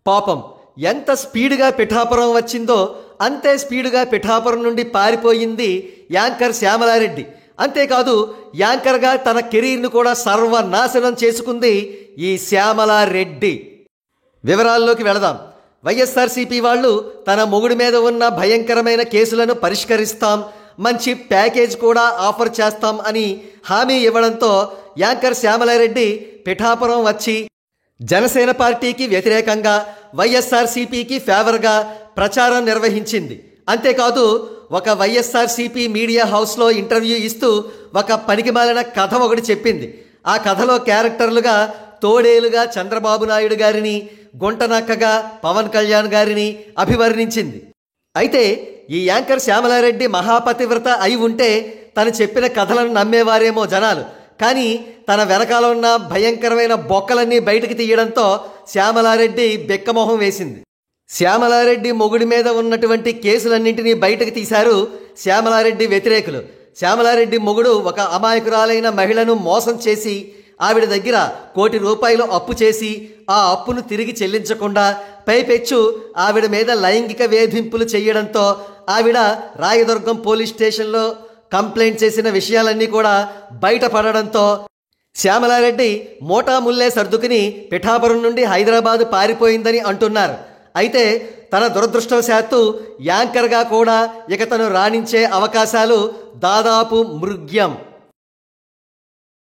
పాపం ఎంత స్పీడ్గా పిఠాపురం వచ్చిందో అంతే స్పీడ్గా పిఠాపురం నుండి పారిపోయింది యాంకర్ శ్యామలారెడ్డి. అంతేకాదు యాంకర్గా తన కెరీర్ను కూడా సర్వనాశనం చేసుకుంది ఈ శ్యామలారెడ్డి. వివరాల్లోకి వెళదాం. వైఎస్ఆర్సీపీ వాళ్ళు తన మొగుడి మీద ఉన్న భయంకరమైన కేసులను పరిష్కరిస్తాం, మంచి ప్యాకేజ్ కూడా ఆఫర్ చేస్తాం అని హామీ ఇవ్వడంతో యాంకర్ శ్యామలారెడ్డి పిఠాపురం వచ్చి జనసేన పార్టీకి వ్యతిరేకంగా వైఎస్ఆర్సీపీకి ఫేవర్గా ప్రచారం నిర్వహించింది. అంతేకాదు ఒక వైఎస్ఆర్సీపీ మీడియా హౌస్లో ఇంటర్వ్యూ ఇస్తూ ఒక పనికిమాలిన కథ ఒకటి చెప్పింది. ఆ కథలో క్యారెక్టర్లుగా తోడేలుగా చంద్రబాబు నాయుడు గారిని, గుంటనక్కగా పవన్ కళ్యాణ్ గారిని అభివర్ణించింది. అయితే ఈ యాంకర్ శ్యామలారెడ్డి మహాపతివ్రత అయి ఉంటే తను చెప్పిన కథలను నమ్మేవారేమో జనాలు. కానీ తన వెనకాల ఉన్న భయంకరమైన బొక్కలన్నీ బయటకు తీయడంతో శ్యామలారెడ్డి బెక్కమొహం వేసింది. శ్యామలారెడ్డి మొగుడి మీద ఉన్నటువంటి కేసులన్నింటినీ బయటకు తీశారు శ్యామలారెడ్డి వ్యతిరేకులు. శ్యామలారెడ్డి మొగుడు ఒక అమాయకురాలైన మహిళను మోసం చేసి ఆవిడ దగ్గర ₹1 కోటి అప్పు చేసి ఆ అప్పును తిరిగి చెల్లించకుండా పైపెచ్చు ఆవిడ మీద లైంగిక వేధింపులు చేయడంతో ఆవిడ రాయదుర్గం పోలీస్ స్టేషన్లో కంప్లైంట్ చేసిన విషయాలన్నీ కూడా బయటపడడంతో శ్యామలారెడ్డి మోటాముల్లే సర్దుకుని పిఠాపురం నుండి హైదరాబాద్ పారిపోయిందని అంటున్నారు. అయితే తన దురదృష్టవశాత్తు యాంకర్గా కూడా ఇక తను రాణించే అవకాశాలు దాదాపు మృగ్యం.